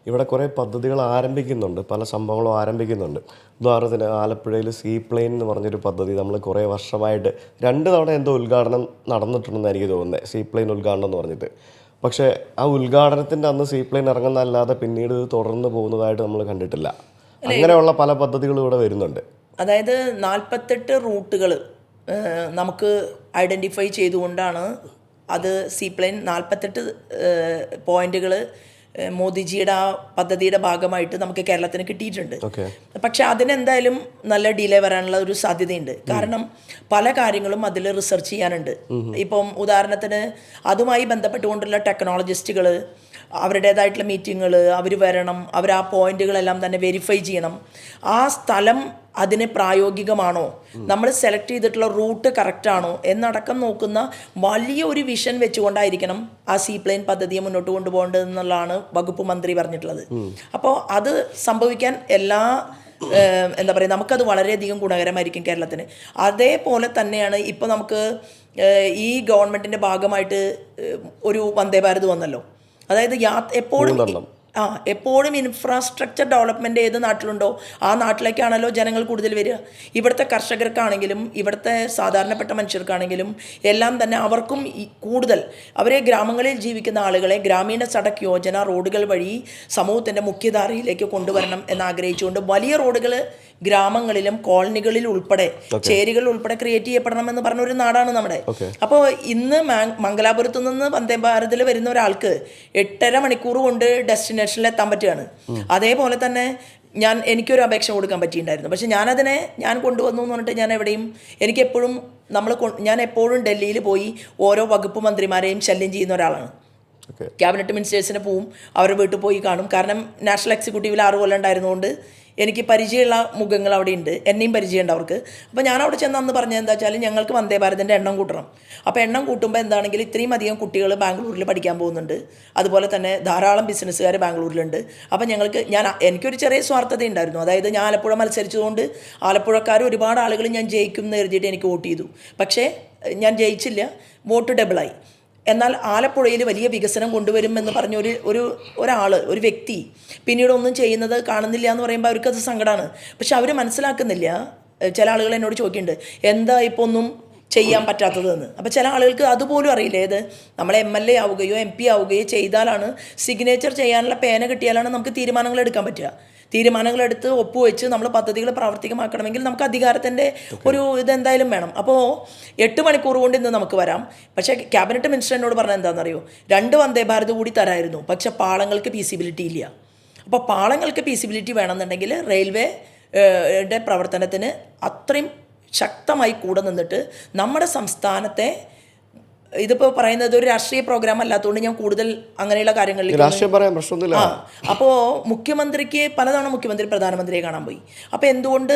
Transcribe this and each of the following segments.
ഇവിടെ കുറേ പദ്ധതികൾ ആരംഭിക്കുന്നുണ്ട്, പല സംഭവങ്ങളും ആരംഭിക്കുന്നുണ്ട്. ഉദാഹരണത്തിന് ആലപ്പുഴയിൽ സീ പ്ലെയിൻ എന്ന് പറഞ്ഞൊരു പദ്ധതി നമ്മൾ കുറേ വർഷമായിട്ട് 2 തവണ എന്തോ ഉദ്ഘാടനം നടന്നിട്ടുണ്ടെന്ന് എനിക്ക് തോന്നുന്നത്, സീ പ്ലെയിൻ ഉദ്ഘാടനം എന്ന് പറഞ്ഞിട്ട്. പക്ഷേ ആ ഉദ്ഘാടനത്തിൻ്റെ അന്ന് സീ പ്ലെയിൻ ഇറങ്ങുന്നതല്ലാതെ പിന്നീട് ഇത് തുടർന്ന് പോകുന്നതായിട്ട് നമ്മൾ കണ്ടിട്ടില്ല. അങ്ങനെയുള്ള പല പദ്ധതികളും ഇവിടെ വരുന്നുണ്ട്. അതായത് 48 റൂട്ടുകൾ നമുക്ക് ഐഡൻറ്റിഫൈ ചെയ്തുകൊണ്ടാണ് അത് സീ പ്ലെയിൻ 48 പോയിന്റുകൾ മോദിജിയുടെ ആ പദ്ധതിയുടെ ഭാഗമായിട്ട് നമുക്ക് കേരളത്തിന് കിട്ടിയിട്ടുണ്ട്. പക്ഷെ അതിനെന്തായാലും നല്ല ഡിലേ വരാനുള്ള ഒരു സാധ്യതയുണ്ട്. കാരണം പല കാര്യങ്ങളും അതിൽ റിസർച്ച് ചെയ്യാനുണ്ട്. ഇപ്പം ഉദാഹരണത്തിന് അതുമായി ബന്ധപ്പെട്ടുകൊണ്ടുള്ള ടെക്നോളജിസ്റ്റുകൾ അവരുടേതായിട്ടുള്ള മീറ്റിങ്ങുകൾ അവർ വരണം, അവർ ആ പോയിന്റുകളെല്ലാം തന്നെ വെരിഫൈ ചെയ്യണം. ആ സ്ഥലം അതിന് പ്രായോഗികമാണോ, നമ്മൾ സെലക്ട് ചെയ്തിട്ടുള്ള റൂട്ട് കറക്റ്റാണോ എന്നടക്കം നോക്കുന്ന വലിയ ഒരു വിഷൻ വെച്ചുകൊണ്ടായിരിക്കണം ആ സീ പ്ലെയിൻ പദ്ധതിയെ മുന്നോട്ട് കൊണ്ടുപോകേണ്ടതെന്നുള്ളതാണ് വകുപ്പ് മന്ത്രി പറഞ്ഞിട്ടുള്ളത്. അപ്പോൾ അത് സംഭവിക്കാൻ എന്താ പറയുക, നമുക്കത് വളരെയധികം ഗുണകരമായിരിക്കും കേരളത്തിന്. അതേപോലെ തന്നെയാണ് ഇപ്പോൾ നമുക്ക് ഈ ഗവൺമെൻറ്റിൻ്റെ ഭാഗമായിട്ട് ഒരു വന്ദേ ഭാരത് വന്നല്ലോ. അതായത് എപ്പോഴും ഇൻഫ്രാസ്ട്രക്ചർ ഡെവലപ്മെൻറ്റ് ഏത് നാട്ടിലുണ്ടോ ആ നാട്ടിലേക്കാണല്ലോ ജനങ്ങൾ കൂടുതൽ വരിക. ഇവിടുത്തെ കർഷകർക്കാണെങ്കിലും ഇവിടുത്തെ സാധാരണപ്പെട്ട മനുഷ്യർക്കാണെങ്കിലും എല്ലാം തന്നെ അവർക്കും കൂടുതൽ അവരെ ഗ്രാമങ്ങളിൽ ജീവിക്കുന്ന ആളുകളെ ഗ്രാമീണ സഡക് യോജന റോഡുകൾ വഴി സമൂഹത്തിൻ്റെ മുഖ്യധാരയിലേക്ക് കൊണ്ടുവരണം എന്നാഗ്രഹിച്ചുകൊണ്ട് വലിയ റോഡുകൾ ഗ്രാമങ്ങളിലും കോളനികളിൽ ഉൾപ്പെടെ ചേരികളിൽ ഉൾപ്പെടെ ക്രിയേറ്റ് ചെയ്യപ്പെടണമെന്ന് പറഞ്ഞ ഒരു നാടാണ് നമ്മുടെ. അപ്പോൾ ഇന്ന് മംഗലാപുരത്തു നിന്ന് വന്ദേ ഭാരതിൽ വരുന്ന ഒരാൾക്ക് 8.5 മണിക്കൂർ കൊണ്ട് ഡെസ്റ്റിനേഷനിൽ എത്താൻ പറ്റുകയാണ്. അതേപോലെ തന്നെ എനിക്കൊരു അപേക്ഷ കൊടുക്കാൻ പറ്റിയിട്ടുണ്ടായിരുന്നു. പക്ഷെ ഞാൻ കൊണ്ടുവന്നു എന്ന് പറഞ്ഞിട്ട് ഞാൻ എപ്പോഴും ഡൽഹിയിൽ പോയി ഓരോ വകുപ്പ് മന്ത്രിമാരെയും ശല്യം ചെയ്യുന്ന ഒരാളാണ്. ക്യാബിനറ്റ് മിനിസ്റ്റേഴ്സിന് പോവും, അവരുടെ വീട്ടിൽ പോയി കാണും. കാരണം നാഷണൽ എക്സിക്യൂട്ടീവിൽ 6 കൊല്ലം ഉണ്ടായിരുന്നുകൊണ്ട് എനിക്ക് പരിചയമുള്ള മുഖങ്ങൾ അവിടെ ഉണ്ട്, എന്നെയും പരിചയമുണ്ട് അവർക്ക്. അപ്പോൾ ഞാൻ അവിടെ ചെന്ന് അന്ന് പറഞ്ഞത് എന്താ വെച്ചാൽ ഞങ്ങൾക്ക് വന്ദേ ഭാരതിൻ്റെ എണ്ണം കൂട്ടണം. അപ്പോൾ എണ്ണം കൂട്ടുമ്പോൾ എന്താണെങ്കിൽ ഇത്രയും അധികം കുട്ടികൾ ബാംഗ്ലൂരിൽ പഠിക്കാൻ പോകുന്നുണ്ട്, അതുപോലെ തന്നെ ധാരാളം ബിസിനസ്സുകാർ ബാംഗ്ലൂരിലുണ്ട്. അപ്പോൾ എനിക്കൊരു ചെറിയ സ്വാർത്ഥത ഉണ്ടായിരുന്നു. അതായത് ഞാൻ ആലപ്പുഴ മത്സരിച്ചതുകൊണ്ട് ആലപ്പുഴക്കാർ ഒരുപാട് ആളുകൾ ഞാൻ ജയിക്കും എന്ന് കരുതിയിട്ട് എനിക്ക് വോട്ട് ചെയ്തു. പക്ഷേ ഞാൻ ജയിച്ചില്ല, വോട്ട് ഡബിളായി. എന്നാൽ ആലപ്പുഴയിൽ വലിയ വികസനം കൊണ്ടുവരുമെന്ന് പറഞ്ഞ ഒരു വ്യക്തി പിന്നീട് ഒന്നും ചെയ്യുന്നത് കാണുന്നില്ല എന്ന് പറയുമ്പോൾ അവർക്കത് സങ്കടമാണ്. പക്ഷെ അവർ മനസ്സിലാക്കുന്നില്ല. ചില ആളുകൾ എന്നോട് ചോദിക്കുന്നുണ്ട് എന്താ ഇപ്പോൾ ഒന്നും ചെയ്യാൻ പറ്റാത്തതെന്ന്. അപ്പോൾ ചില ആളുകൾക്ക് അതുപോലും അറിയില്ല. നമ്മൾ MLA ആവുകയോ MP ആവുകയോ ചെയ്താലാണ്, സിഗ്നേച്ചർ ചെയ്യാനുള്ള പേന കിട്ടിയാലാണ് നമുക്ക് തീരുമാനങ്ങൾ എടുക്കാൻ പറ്റുക. തീരുമാനങ്ങളെടുത്ത് ഒപ്പുവെച്ച് നമ്മൾ പദ്ധതികൾ പ്രാവർത്തികമാക്കണമെങ്കിൽ നമുക്ക് അധികാരത്തിൻ്റെ ഇതെന്തായാലും വേണം. അപ്പോൾ 8 മണിക്കൂർ കൊണ്ട് ഇന്ന് നമുക്ക് വരാം. പക്ഷേ ക്യാബിനറ്റ് മിനിസ്റ്റർ എന്നോട് പറഞ്ഞത് എന്താണെന്നറിയോ, 2 വന്ദേ ഭാരത് കൂടി തരായിരുന്നു, പക്ഷെ പാളങ്ങൾക്ക് ഫീസിബിലിറ്റി ഇല്ല. അപ്പോൾ പാളങ്ങൾക്ക് ഫീസിബിലിറ്റി വേണമെന്നുണ്ടെങ്കിൽ റെയിൽവേയുടെ പ്രവർത്തനത്തിന് അത്രയും ശക്തമായി കൂടെ നിന്നിട്ട് നമ്മുടെ സംസ്ഥാനത്തെ, ഇതിപ്പോൾ പറയുന്നത് ഒരു രാഷ്ട്രീയ പ്രോഗ്രാം അല്ലാത്തതുകൊണ്ട് ഞാൻ കൂടുതൽ അങ്ങനെയുള്ള കാര്യങ്ങളിൽ അപ്പോൾ മുഖ്യമന്ത്രിക്ക് പലതവണ മുഖ്യമന്ത്രി പ്രധാനമന്ത്രിയെ കാണാൻ പോയി. അപ്പോൾ എന്തുകൊണ്ട്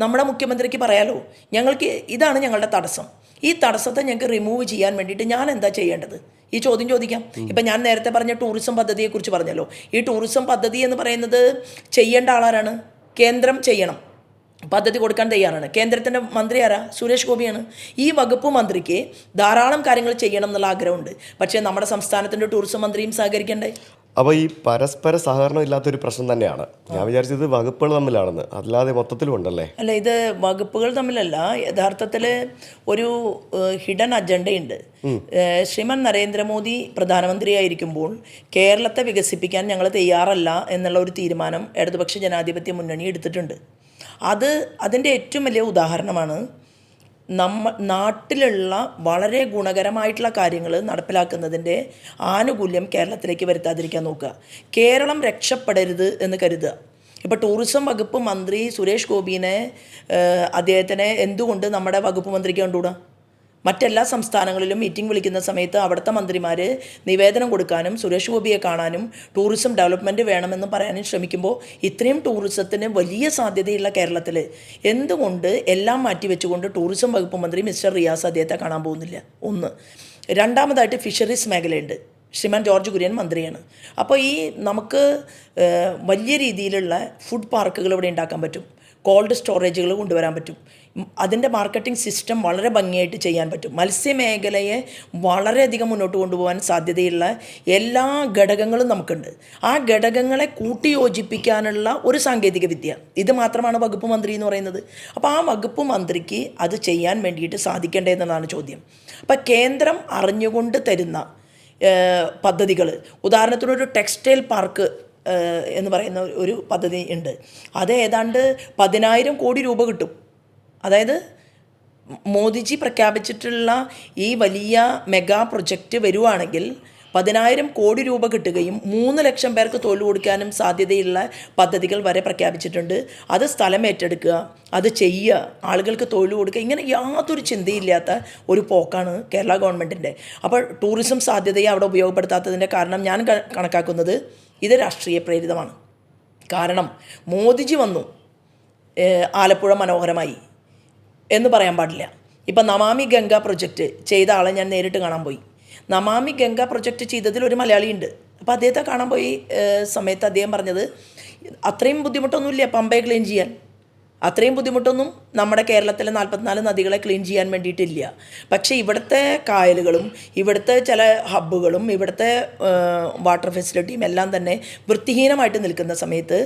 നമ്മുടെ മുഖ്യമന്ത്രിക്ക് പറയാലോ, ഇതാണ് ഞങ്ങളുടെ തടസ്സം, ഈ തടസ്സത്തെ ഞങ്ങൾക്ക് റിമൂവ് ചെയ്യാൻ വേണ്ടിയിട്ട് ഞാൻ എന്താ ചെയ്യേണ്ടത്, ഈ ചോദ്യം ചോദിക്കാം. ഇപ്പം ഞാൻ നേരത്തെ പറഞ്ഞ ടൂറിസം പദ്ധതിയെക്കുറിച്ച് പറഞ്ഞല്ലോ. ഈ ടൂറിസം പദ്ധതി എന്ന് പറയുന്നത് ചെയ്യേണ്ട ആളാരാണ്? കേന്ദ്രം ചെയ്യണം, പദ്ധതി കൊടുക്കാൻ തയ്യാറാണ്. കേന്ദ്രത്തിൻ്റെ മന്ത്രി ആരാ? സുരേഷ് ഗോപിയാണ്. ഈ വകുപ്പ് മന്ത്രിക്ക് ധാരാളം കാര്യങ്ങൾ ചെയ്യണം എന്നുള്ള ആഗ്രഹമുണ്ട്. പക്ഷേ നമ്മുടെ സംസ്ഥാനത്തിൻ്റെ ടൂറിസം മന്ത്രിയും സഹകരിക്കണ്ടേ? അപ്പോൾ ഈ പരസ്പര സഹകരണം ഇല്ലാത്തൊരു പ്രശ്നം തന്നെയാണ്. ഞാൻ വിചാരിച്ചത് വകുപ്പുകൾ തമ്മിലാണെന്ന്, അല്ലാതെ മൊത്തത്തിലും ഉണ്ടല്ലേ? അല്ല, ഇത് വകുപ്പുകൾ തമ്മിലല്ല. യഥാർത്ഥത്തിൽ ഒരു ഹിഡൻ അജണ്ടയുണ്ട്. ശ്രീമാൻ നരേന്ദ്രമോദി പ്രധാനമന്ത്രിയായിരിക്കുമ്പോൾ കേരളത്തെ വികസിപ്പിക്കാൻ ഞങ്ങൾ തയ്യാറല്ല എന്നുള്ള ഒരു തീരുമാനം ഇടതുപക്ഷ ജനാധിപത്യ മുന്നണി എടുത്തിട്ടുണ്ട്. അതിൻ്റെ ഏറ്റവും വലിയ ഉദാഹരണമാണ് നാട്ടിലുള്ള വളരെ ഗുണകരമായിട്ടുള്ള കാര്യങ്ങൾ നടപ്പിലാക്കുന്നതിൻ്റെ ആനുകൂല്യം കേരളത്തിലേക്ക് വരുത്താതിരിക്കാൻ നോക്കുക. കേരളം രക്ഷപ്പെടരുത് എന്ന് കരുതുക. ഇപ്പോൾ ടൂറിസം വകുപ്പ് മന്ത്രി സുരേഷ് ഗോപിനെ, അദ്ദേഹത്തിനെ എന്തുകൊണ്ട് നമ്മുടെ വകുപ്പ് മന്ത്രിക്ക് കണ്ടുകൂടാ? മറ്റെല്ലാ സംസ്ഥാനങ്ങളിലും മീറ്റിംഗ് വിളിക്കുന്ന സമയത്ത് അവിടുത്തെ മന്ത്രിമാർ നിവേദനം കൊടുക്കാനും സുരേഷ് ഗോപിയെ കാണാനും ടൂറിസം ഡെവലപ്മെൻറ്റ് വേണമെന്ന് പറയാനും ശ്രമിക്കുമ്പോൾ ഇത്രയും ടൂറിസത്തിന് വലിയ സാധ്യതയുള്ള കേരളത്തിൽ എന്തുകൊണ്ട് എല്ലാം മാറ്റിവെച്ചുകൊണ്ട് ടൂറിസം വകുപ്പ് മന്ത്രി മിസ്റ്റർ റിയാസ് അദ്ദേഹത്തെ കാണാൻ പോകുന്നില്ല? ഒന്ന്. രണ്ടാമതായിട്ട് ഫിഷറീസ് മേഖലയുണ്ട്. ശ്രീമാൻ ജോർജ് കുര്യൻ മന്ത്രിയാണ്. അപ്പോൾ നമുക്ക് വലിയ രീതിയിലുള്ള ഫുഡ് പാർക്കുകൾ ഇവിടെ ഉണ്ടാക്കാൻ പറ്റും. കോൾഡ് സ്റ്റോറേജുകൾ കൊണ്ടുവരാൻ പറ്റും. അതിൻ്റെ മാർക്കറ്റിംഗ് സിസ്റ്റം വളരെ ഭംഗിയായിട്ട് ചെയ്യാൻ പറ്റും. മത്സ്യമേഖലയെ വളരെയധികം മുന്നോട്ട് കൊണ്ടുപോകാൻ സാധ്യതയുള്ള എല്ലാ ഘടകങ്ങളും നമുക്കുണ്ട്. ആ ഘടകങ്ങളെ കൂട്ടിയോജിപ്പിക്കാനുള്ള ഒരു സാങ്കേതിക വിദ്യ, ഇത് മാത്രമാണ് വകുപ്പ് മന്ത്രി എന്ന് പറയുന്നത്. അപ്പോൾ ആ വകുപ്പ് മന്ത്രിക്ക് അത് ചെയ്യാൻ വേണ്ടിയിട്ട് സാധിക്കേണ്ടതെന്നതാണ് ചോദ്യം. അപ്പോൾ കേന്ദ്രം അറിഞ്ഞുകൊണ്ട് തരുന്ന പദ്ധതികൾ, ഉദാഹരണത്തിനൊരു ടെക്സ്റ്റൈൽ പാർക്ക് എന്ന് പറയുന്ന ഒരു പദ്ധതി ഉണ്ട്. അത് ഏതാണ്ട് 10,000 കോടി രൂപ കിട്ടും. അതായത് മോദിജി പ്രഖ്യാപിച്ചിട്ടുള്ള ഈ വലിയ മെഗാ പ്രൊജക്റ്റ് വരുവാണെങ്കിൽ 10,000 കോടി രൂപ കിട്ടുകയും 3 ലക്ഷം പേർക്ക് തൊഴിൽ കൊടുക്കാനും സാധ്യതയുള്ള പദ്ധതികൾ വരെ പ്രഖ്യാപിച്ചിട്ടുണ്ട്. അത് സ്ഥലം ഏറ്റെടുക്കുക, അത് ചെയ്യുക, ആളുകൾക്ക് തൊഴിൽ കൊടുക്കുക, ഇങ്ങനെ യാതൊരു ചിന്തയില്ലാത്ത ഒരു പോക്കാണ് കേരള ഗവൺമെൻറ്റിൻ്റെ. അപ്പോൾ ടൂറിസം സാധ്യതയെ അവിടെ ഉപയോഗപ്പെടുത്താത്തതിൻ്റെ കാരണം ഞാൻ കണക്കാക്കുന്നത് ഇത് രാഷ്ട്രീയ പ്രേരിതമാണ്. കാരണം മോദിജി വന്നു, ആലപ്പുഴ മനോഹരമായി എന്ന് പറയാൻ പാടില്ല. ഇപ്പം നമാമി ഗംഗ പ്രൊജക്റ്റ് ചെയ്ത ആളെ ഞാൻ നേരിട്ട് കാണാൻ പോയി. നമാമി ഗംഗ പ്രൊജക്റ്റ് ചെയ്തതിൽ ഒരു മലയാളിയുണ്ട്. അപ്പോൾ അദ്ദേഹത്തെ കാണാൻ പോയി സമയത്ത് അദ്ദേഹം പറഞ്ഞത് അത്രയും ബുദ്ധിമുട്ടൊന്നുമില്ല പമ്പയെ ക്ലീൻ ചെയ്യാൻ, അത്രയും ബുദ്ധിമുട്ടൊന്നും നമ്മുടെ കേരളത്തിലെ 44 നദികളെ ക്ലീൻ ചെയ്യാൻ വേണ്ടിയിട്ടില്ല. പക്ഷേ ഇവിടുത്തെ കായലുകളും ഇവിടുത്തെ ചില ഹബ്ബുകളും ഇവിടുത്തെ വാട്ടർ ഫെസിലിറ്റിയും എല്ലാം തന്നെ വൃത്തിഹീനമായിട്ട് നിൽക്കുന്ന സമയത്ത്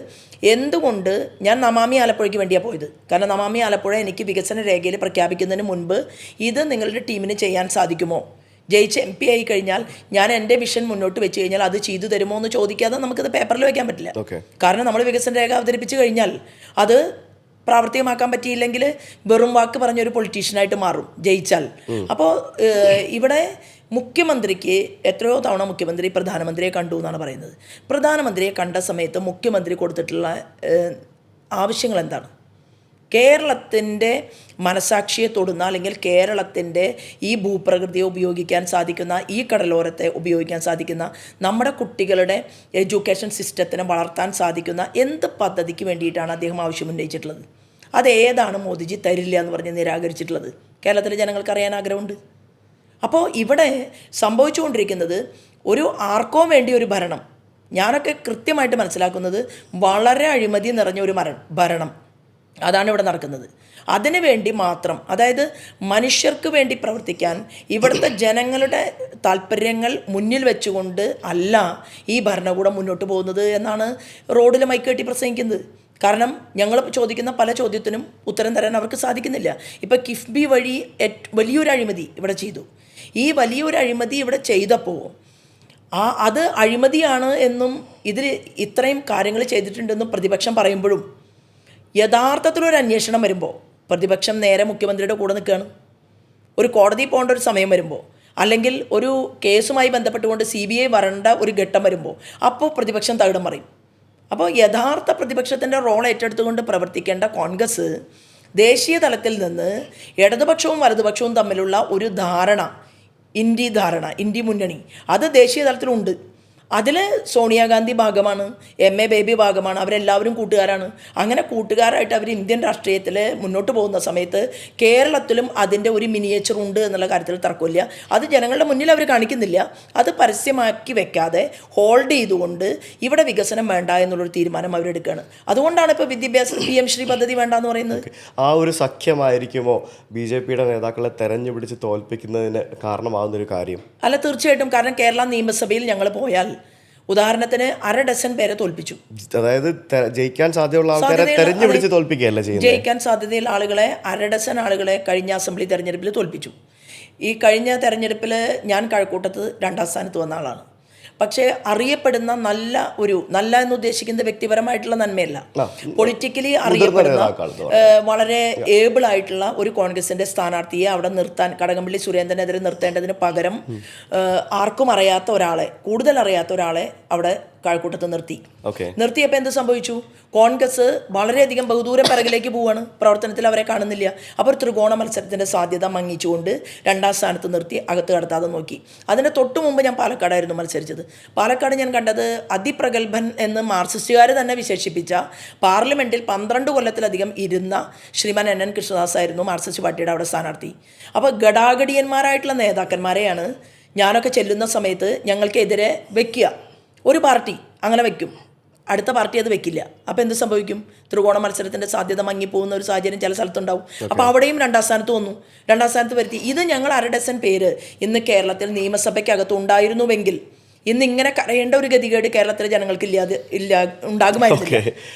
എന്തുകൊണ്ട് ഞാൻ നമാമി ആലപ്പുഴയ്ക്ക് വേണ്ടിയാണ് പോയത്. കാരണം നമാമി ആലപ്പുഴ എനിക്ക് വികസന രേഖയിൽ പ്രഖ്യാപിക്കുന്നതിന് മുൻപ് ഇത് നിങ്ങളുടെ ടീമിന് ചെയ്യാൻ സാധിക്കുമോ, ജയിച്ച് MP ആയി കഴിഞ്ഞാൽ ഞാൻ എൻ്റെ വിഷൻ മുന്നോട്ട് വെച്ച് കഴിഞ്ഞാൽ അത് ചെയ്തു തരുമോ എന്ന് ചോദിക്കാതെ നമുക്കത് പേപ്പറിൽ വയ്ക്കാൻ പറ്റില്ല. കാരണം നമ്മൾ വികസന രേഖ അവതരിപ്പിച്ച് കഴിഞ്ഞാൽ അത് പ്രാവർത്തികമാക്കാൻ പറ്റിയില്ലെങ്കിൽ വെറും വാക്ക് പറഞ്ഞൊരു പൊളിറ്റീഷ്യനായിട്ട് മാറും ജയിച്ചാൽ. അപ്പോൾ ഇവിടെ മുഖ്യമന്ത്രിക്ക് എത്രയോ തവണ മുഖ്യമന്ത്രി പ്രധാനമന്ത്രിയെ കണ്ടു എന്നാണ് പറയുന്നത്. പ്രധാനമന്ത്രിയെ കണ്ട സമയത്ത് മുഖ്യമന്ത്രി കൊടുത്തിട്ടുള്ള ആവശ്യങ്ങൾ എന്താണ്? കേരളത്തിൻ്റെ മനസാക്ഷിയെ തൊടുന്ന, അല്ലെങ്കിൽ കേരളത്തിൻ്റെ ഈ ഭൂപ്രകൃതിയെ ഉപയോഗിക്കാൻ സാധിക്കുന്ന, ഈ കടലോരത്തെ ഉപയോഗിക്കാൻ സാധിക്കുന്ന, നമ്മുടെ കുട്ടികളുടെ എഡ്യൂക്കേഷൻ സിസ്റ്റത്തിനെ വളർത്താൻ സാധിക്കുന്ന എന്ത് പദ്ധതിക്ക് വേണ്ടിയിട്ടാണ് അദ്ദേഹം ആവശ്യം ഉന്നയിച്ചിട്ടുള്ളത്? അതേതാണ് മോദിജി തരില്ല എന്ന് പറഞ്ഞ് നിരാകരിച്ചിട്ടുള്ളത്? കേരളത്തിലെ ജനങ്ങൾക്ക് അറിയാൻ ആഗ്രഹമുണ്ട്. അപ്പോൾ ഇവിടെ സംഭവിച്ചുകൊണ്ടിരിക്കുന്നത് ഒരു ആർക്കോ വേണ്ടി ഒരു ഭരണം. ഞാനൊക്കെ കൃത്യമായിട്ട് മനസ്സിലാക്കുന്നത് വളരെ അഴിമതി നിറഞ്ഞ ഒരു ഭരണം അതാണ് ഇവിടെ നടക്കുന്നത്. അതിനു വേണ്ടി മാത്രം, അതായത് മനുഷ്യർക്ക് വേണ്ടി പ്രവർത്തിക്കാൻ, ഇവിടുത്തെ ജനങ്ങളുടെ താല്പര്യങ്ങൾ മുന്നിൽ വെച്ചുകൊണ്ട് അല്ല ഈ ഭരണകൂടം മുന്നോട്ട് പോകുന്നത് എന്നാണ് റോഡിൽ മൈക്കേട്ടി പ്രസംഗിക്കുന്നത്. കാരണം ഞങ്ങൾ ചോദിക്കുന്ന പല ചോദ്യത്തിനും ഉത്തരം തരാൻ അവർക്ക് സാധിക്കുന്നില്ല. ഇപ്പോൾ കിഫ്ബി വഴി വലിയൊരു അഴിമതി ഇവിടെ ചെയ്തു. ഈ വലിയൊരു അഴിമതി ഇവിടെ ചെയ്തപ്പോൾ അത് അഴിമതിയാണ് എന്നും ഇതിൽ ഇത്രയും കാര്യങ്ങൾ ചെയ്തിട്ടുണ്ടെന്നും പ്രതിപക്ഷം പറയുമ്പോഴും യഥാർത്ഥത്തിലൊരു അന്വേഷണം വരുമ്പോൾ പ്രതിപക്ഷം നേരെ മുഖ്യമന്ത്രിയുടെ കൂടെ നിൽക്കുകയാണ്. ഒരു കോടതി പോകേണ്ട ഒരു സമയം വരുമ്പോൾ, അല്ലെങ്കിൽ ഒരു കേസുമായി ബന്ധപ്പെട്ടുകൊണ്ട് CBI വരേണ്ട ഒരു ഘട്ടം വരുമ്പോൾ, അപ്പോൾ പ്രതിപക്ഷം തകിടം മറിയും. അപ്പോൾ യഥാർത്ഥ പ്രതിപക്ഷത്തിൻ്റെ റോൾ ഏറ്റെടുത്തുകൊണ്ട് പ്രവർത്തിക്കേണ്ട കോൺഗ്രസ് ദേശീയ തലത്തിൽ നിന്ന് ഇടതുപക്ഷവും വലതുപക്ഷവും തമ്മിലുള്ള ഒരു ധാരണ, ഇന്ത്യ മുന്നണി, അത് ദേശീയ തലത്തിലുണ്ട്. അതിൽ സോണിയാഗാന്ധി ഭാഗമാണ്, MA ബേബി ഭാഗമാണ്, അവരെല്ലാവരും കൂട്ടുകാരാണ്. അങ്ങനെ കൂട്ടുകാരായിട്ട് അവർ ഇന്ത്യൻ രാഷ്ട്രീയത്തിൽ മുന്നോട്ട് പോകുന്ന സമയത്ത് കേരളത്തിലും അതിൻ്റെ ഒരു മിനിയേച്ചർ ഉണ്ട് എന്നുള്ള കാര്യത്തിൽ തർക്കമില്ല. അത് ജനങ്ങളുടെ മുന്നിൽ അവർ കാണിക്കുന്നില്ല. അത് പരസ്യമാക്കി വെക്കാതെ ഹോൾഡ് ചെയ്തുകൊണ്ട് ഇവിടെ വികസനം വേണ്ട എന്നുള്ളൊരു തീരുമാനം അവരെടുക്കുകയാണ്. അതുകൊണ്ടാണ് ഇപ്പോൾ വിദ്യാഭ്യാസ PM ശ്രീ പദ്ധതി വേണ്ട എന്ന് പറയുന്നത്. ആ ഒരു സഖ്യമായിരിക്കുമോ BJPയുടെ നേതാക്കളെ തെരഞ്ഞു പിടിച്ച് തോൽപ്പിക്കുന്നതിന് കാരണമാകുന്നൊരു കാര്യം? അല്ല, തീർച്ചയായിട്ടും. കാരണം കേരള നിയമസഭയിൽ ഞങ്ങൾ പോയാൽ ഉദാഹരണത്തിന് 1/2 ഡസൻ പേരെ തോൽപ്പിച്ചു. അതായത് ജയിക്കാൻ സാധ്യതയുള്ള ആൾക്കാരെ തെരഞ്ഞു പിടിച്ച് തോൽപ്പിക്കുകയല്ല ചെയ്യുന്നത്. ജയിക്കാൻ സാധ്യതയുള്ള ആളുകളെ 1/2 ഡസൻ ആളുകളെ കഴിഞ്ഞ അസംബ്ലി തെരഞ്ഞെടുപ്പിൽ തോൽപ്പിച്ചു. ഈ കഴിഞ്ഞ തെരഞ്ഞെടുപ്പിൽ ഞാൻ കഴക്കൂട്ടത്ത് 2ാം സ്ഥാനത്ത് വന്ന ആളാണ്. പക്ഷേ അറിയപ്പെടുന്ന നല്ല എന്ന് ഉദ്ദേശിക്കുന്നത് വ്യക്തിപരമായിട്ടുള്ള നന്മയല്ല, പൊളിറ്റിക്കലി അറിയപ്പെടുന്ന വളരെ ഏബിൾ ആയിട്ടുള്ള ഒരു കോൺഗ്രസിന്റെ സ്ഥാനാർത്ഥിയെ അവിടെ നിർത്താൻ, കടകംപള്ളി സുരേന്ദ്രനെതിരെ നിർത്തേണ്ടതിന് പകരം ആർക്കും അറിയാത്ത ഒരാളെ, കൂടുതൽ അറിയാത്ത ഒരാളെ അവിടെ കഴക്കൂട്ടത്ത് നിർത്തിയപ്പോൾ എന്ത് സംഭവിച്ചു? കോൺഗ്രസ് വളരെയധികം ബഹുദൂരം പിറകിലേക്ക് പോവുകയാണ്. പ്രവർത്തനത്തിൽ അവരെ കാണുന്നില്ല. അപ്പോൾ ത്രികോണ മത്സരത്തിൻ്റെ സാധ്യത മങ്ങിച്ചുകൊണ്ട് 2ാം സ്ഥാനത്ത് നിർത്തി അകത്ത് കടത്താതെ നോക്കി. അതിന് തൊട്ടു മുമ്പ് ഞാൻ പാലക്കാടായിരുന്നു മത്സരിച്ചത്. പാലക്കാട് ഞാൻ കണ്ടത് അതിപ്രഗത്ഭൻ എന്ന് മാർക്സിസ്റ്റുകാർ തന്നെ വിശേഷിപ്പിച്ച, പാർലമെൻറ്റിൽ 12 കൊല്ലത്തിലധികം ഇരുന്ന ശ്രീമാൻ NN കൃഷ്ണദാസ് ആയിരുന്നു മാർക്സിസ്റ്റ് പാർട്ടിയുടെ അവിടെ സ്ഥാനാർത്ഥി. അപ്പോൾ ഗടാഗടിയന്മാരായിട്ടുള്ള നേതാക്കന്മാരെയാണ് ഞാനൊക്കെ ചെല്ലുന്ന സമയത്ത് ഞങ്ങൾക്കെതിരെ വയ്ക്കുക. ഒരു പാർട്ടി അങ്ങനെ വയ്ക്കും. അടുത്ത പാർട്ടി അത് വെക്കില്ല. അപ്പോൾ എന്ത് സംഭവിക്കും? ത്രികോണ മത്സരത്തിൻ്റെ സാധ്യത മങ്ങിപ്പോകുന്ന ഒരു സാഹചര്യം ചില സ്ഥലത്തുണ്ടാവും. അപ്പോൾ അവിടെയും 2ാം സ്ഥാനത്ത് വന്നു, 2ാം സ്ഥാനത്ത് വരുത്തി. ഇത് ഞങ്ങൾ 1/2 ഡസൻ പേര് ഇന്ന് കേരളത്തിൽ നിയമസഭയ്ക്കകത്ത് ഉണ്ടായിരുന്നുവെങ്കിൽ ഇന്ന് ഇങ്ങനെ കരയേണ്ട ഒരു ഗതികേട് കേരളത്തിലെ ജനങ്ങൾക്ക് ഉണ്ടാകുമായിരുന്നില്ല.